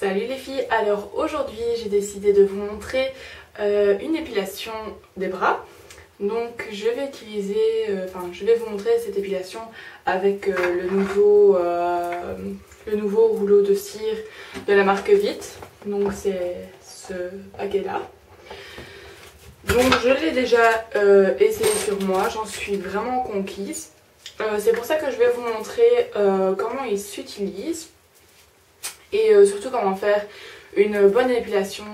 Salut les filles, alors aujourd'hui j'ai décidé de vous montrer une épilation des bras. Donc je vais vous montrer cette épilation avec le nouveau rouleau de cire de la marque Vite. Donc c'est ce paquet là. Donc je l'ai déjà essayé sur moi, j'en suis vraiment conquise. C'est pour ça que je vais vous montrer comment il s'utilise. Et surtout comment faire une bonne épilation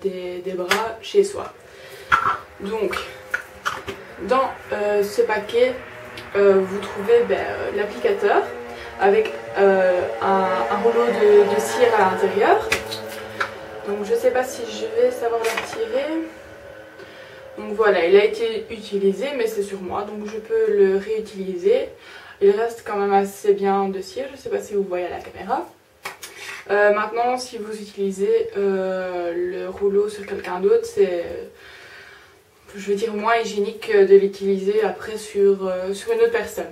des bras chez soi. Donc dans ce paquet vous trouvez l'applicateur avec un rouleau de cire à l'intérieur. Donc je sais pas si je vais savoir le retirer. Donc voilà, il a été utilisé mais c'est sur moi donc je peux le réutiliser. Il reste quand même assez bien de cire, je sais pas si vous voyez à la caméra. Maintenant, si vous utilisez le rouleau sur quelqu'un d'autre, c'est, je veux dire, moins hygiénique de l'utiliser après sur une autre personne.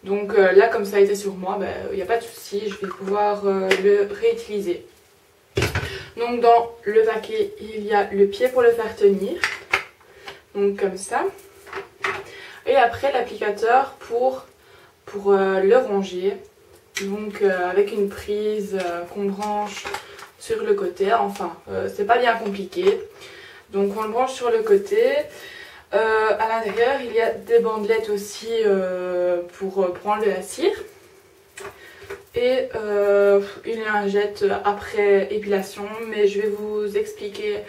Donc là, comme ça a été sur moi, il n'y a pas de souci, je vais pouvoir le réutiliser. Donc dans le paquet, il y a le pied pour le faire tenir, donc comme ça. Et après l'applicateur pour le ronger. Donc avec une prise qu'on branche sur le côté, enfin c'est pas bien compliqué. Donc on le branche sur le côté. À l'intérieur il y a des bandelettes aussi pour enlever la cire. Et une lingette après épilation, mais je vais vous expliquer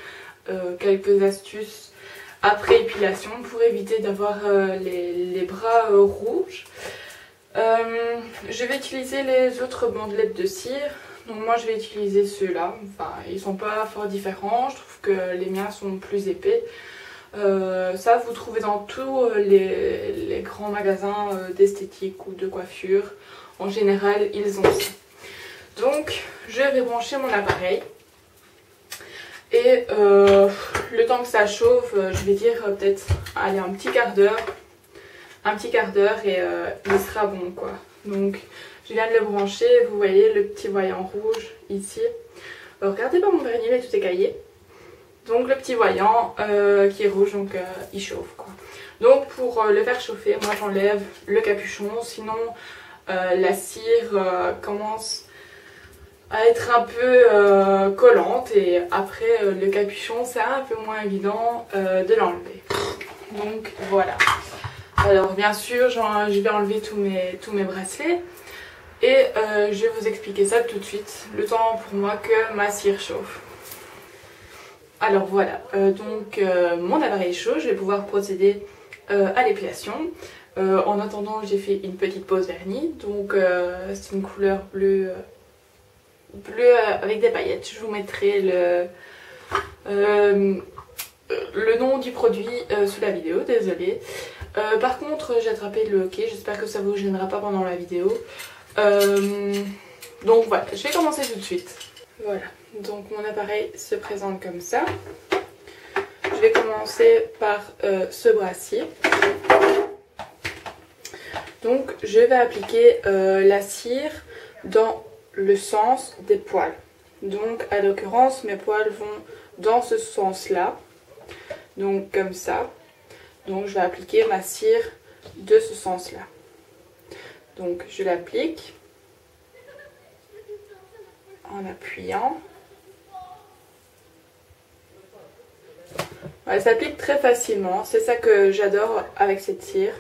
quelques astuces après épilation pour éviter d'avoir les bras rouges. Je vais utiliser les autres bandelettes de cire. Donc moi je vais utiliser ceux-là. Enfin ils sont pas fort différents. Je trouve que les miens sont plus épais. Ça vous trouvez dans tous les grands magasins d'esthétique ou de coiffure. En général ils ont ça. Donc je vais brancher mon appareil. Et le temps que ça chauffe, je vais dire peut-être allez, un petit quart d'heure. Et il sera bon quoi. Donc je viens de le brancher, vous voyez le petit voyant rouge ici. Regardez pas mon vernis mais tout est caillé. Donc le petit voyant qui est rouge, donc il chauffe quoi. Donc pour le faire chauffer, moi j'enlève le capuchon, sinon la cire commence à être un peu collante et après le capuchon c'est un peu moins évident de l'enlever. Donc voilà. Alors bien sûr je vais enlever tous mes bracelets et je vais vous expliquer ça tout de suite, le temps pour moi que ma cire chauffe. Alors voilà, donc mon appareil est chaud, je vais pouvoir procéder à l'épilation. En attendant j'ai fait une petite pause vernis, donc c'est une couleur bleu avec des paillettes. Je vous mettrai le nom du produit sous la vidéo, désolée. Par contre j'ai attrapé le hoquet, j'espère que ça vous gênera pas pendant la vidéo. Donc voilà, je vais commencer tout de suite. Voilà, donc mon appareil se présente comme ça. Je vais commencer par ce bras-ci. Donc je vais appliquer la cire dans le sens des poils. Donc à l'occurrence mes poils vont dans ce sens-là. Donc comme ça. Donc je vais appliquer ma cire de ce sens-là. Donc je l'applique en appuyant. Elle s'applique très facilement, c'est ça que j'adore avec cette cire.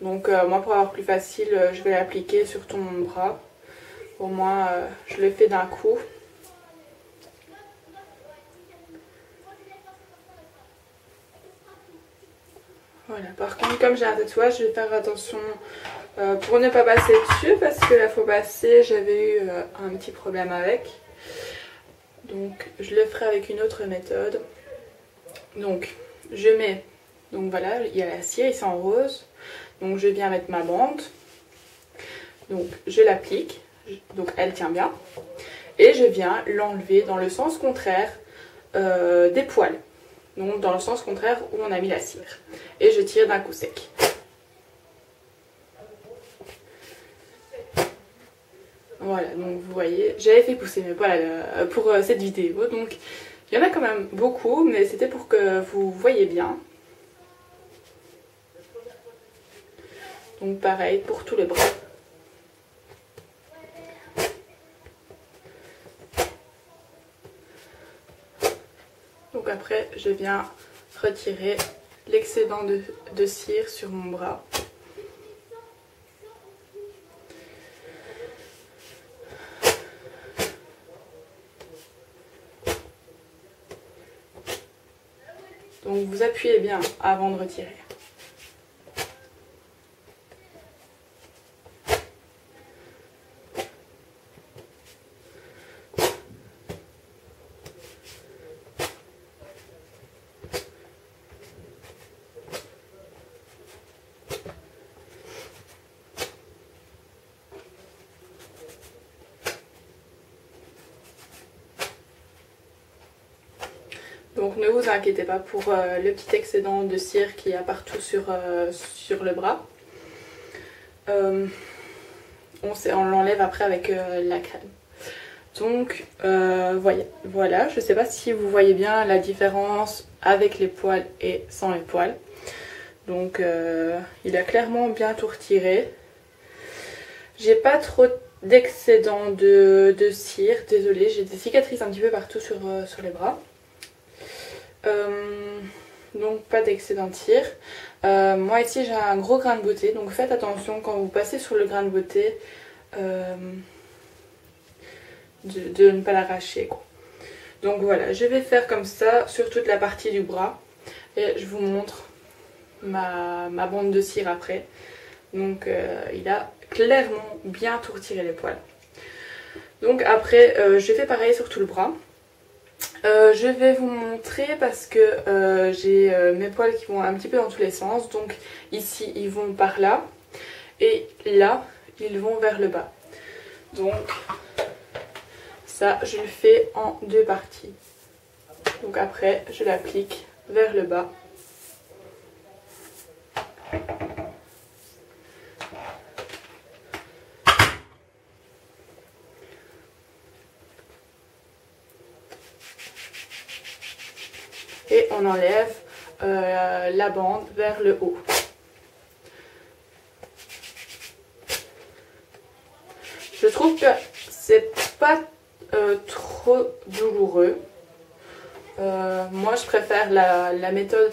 Donc moi pour avoir plus facile, je vais l'appliquer sur tout mon bras. Au moins je le fais d'un coup. Voilà, par contre comme j'ai un tatouage, je vais faire attention pour ne pas passer dessus parce que la fois passée j'avais eu un petit problème avec. Donc je le ferai avec une autre méthode. Donc je mets, donc voilà, il y a la cire ici en rose. Donc je viens mettre ma bande. Donc je l'applique, donc elle tient bien. Et je viens l'enlever dans le sens contraire des poils. Donc dans le sens contraire où on a mis la cire. Et je tire d'un coup sec. Voilà, donc vous voyez, j'avais fait pousser mes poils pour cette vidéo, donc il y en a quand même beaucoup, mais c'était pour que vous voyez bien. Donc pareil pour tous les bras. Donc après, je viens retirer l'excédent de cire sur mon bras. Donc vous appuyez bien avant de retirer. Donc ne vous inquiétez pas pour le petit excédent de cire qu'il y a partout sur le bras. On l'enlève après avec la crème. Donc voilà, je ne sais pas si vous voyez bien la différence avec les poils et sans les poils. Donc il a clairement bien tout retiré. J'ai pas trop d'excédent de cire, désolée, j'ai des cicatrices un petit peu partout sur les bras. Donc pas d'excédent de cire. Moi ici j'ai un gros grain de beauté, donc faites attention quand vous passez sur le grain de beauté de ne pas l'arracher. Donc voilà, je vais faire comme ça sur toute la partie du bras et je vous montre ma bande de cire après. Donc il a clairement bien tout retiré les poils. Donc après je fais pareil sur tout le bras. Je vais vous montrer parce que j'ai mes poils qui vont un petit peu dans tous les sens. Donc ici ils vont par là et là ils vont vers le bas. Donc ça je le fais en deux parties. Donc après je l'applique vers le bas. Et on enlève la bande vers le haut. Je trouve que c'est pas trop douloureux. Moi je préfère la méthode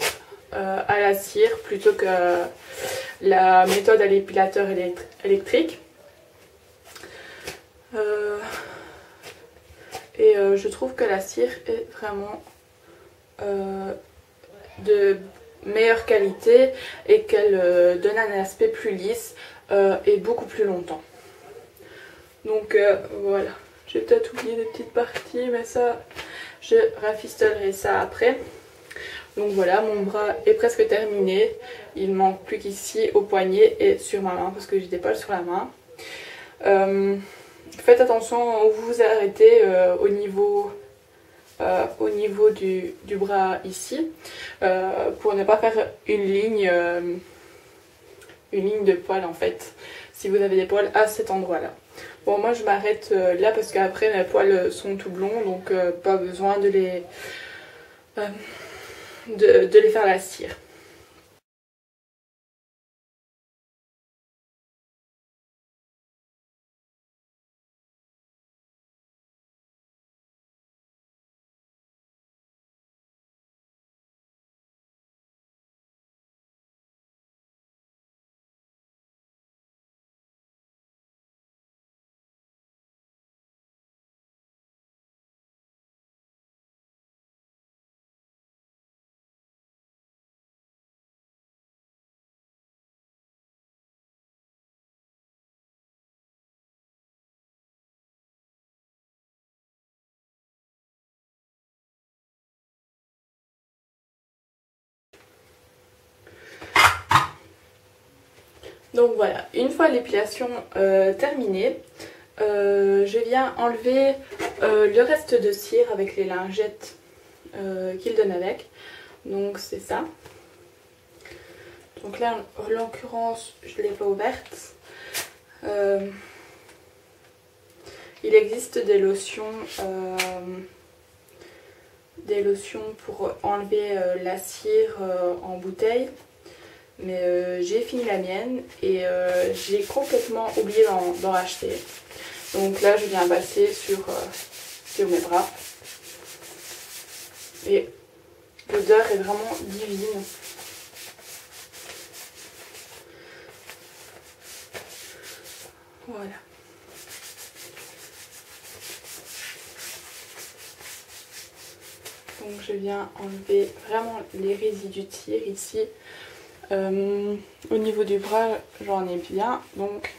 à la cire plutôt que la méthode à l'épilateur électrique. Je trouve que la cire est vraiment de meilleure qualité et qu'elle donne un aspect plus lisse et beaucoup plus longtemps. Donc voilà, j'ai peut-être oublié des petites parties, mais ça je rafistolerai ça après. Donc voilà, mon bras est presque terminé, il manque plus qu'ici au poignet et sur ma main parce que j'ai des poils sur la main. Faites attention où vous vous arrêtez au niveau du bras ici pour ne pas faire une ligne de poils en fait si vous avez des poils à cet endroit là. Bon moi je m'arrête là parce qu'après mes poils sont tout blonds donc pas besoin de les faire à la cire. Donc voilà, une fois l'épilation terminée, je viens enlever le reste de cire avec les lingettes qu'il donne avec. Donc c'est ça. Donc là en l'occurrence je ne l'ai pas ouverte. Il existe des lotions pour enlever la cire en bouteille. Mais j'ai fini la mienne et j'ai complètement oublié d'en acheter. Donc là je viens passer sur mes bras. Et l'odeur est vraiment divine. Voilà. Donc je viens enlever vraiment les résidus de cire ici. Au niveau du bras j'en ai bien, donc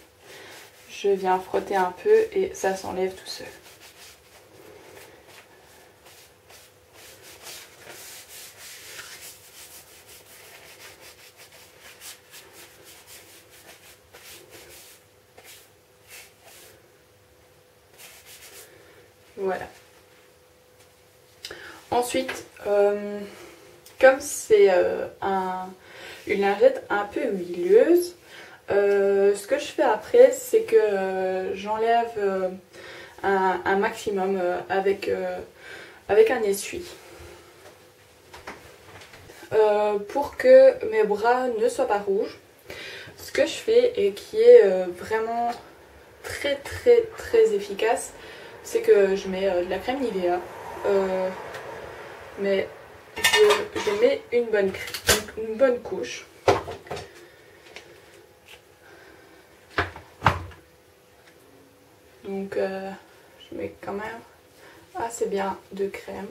je viens frotter un peu et ça s'enlève tout seul. Voilà. Ensuite, comme c'est une lingette un peu huileuse, ce que je fais après, c'est que j'enlève un maximum avec un essuie. Pour que mes bras ne soient pas rouges, ce que je fais et qui est vraiment très efficace, c'est que je mets de la crème Nivea, mais je mets une bonne couche. Donc je mets quand même assez bien de crème.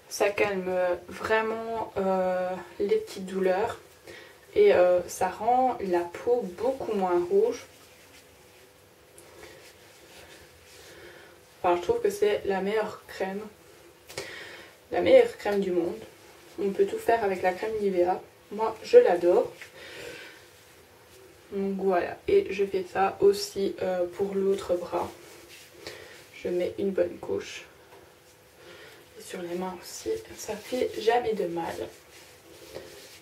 Ça calme vraiment les petites douleurs et ça rend la peau beaucoup moins rouge. Enfin, je trouve que c'est la meilleure crème du monde. On peut tout faire avec la crème Nivea. Moi, je l'adore. Donc voilà, et je fais ça aussi pour l'autre bras. Je mets une bonne couche. Et sur les mains aussi, ça fait jamais de mal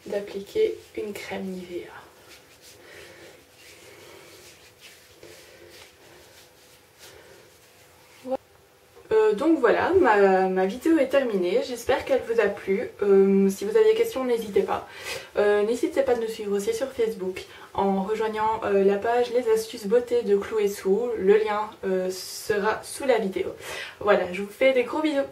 d'appliquer une crème Nivea. Donc voilà, ma vidéo est terminée, j'espère qu'elle vous a plu. Si vous avez des questions, n'hésitez pas. N'hésitez pas de nous suivre aussi sur Facebook en rejoignant la page Les Astuces Beauté de Chloé Sou. Le lien sera sous la vidéo. Voilà, je vous fais des gros bisous.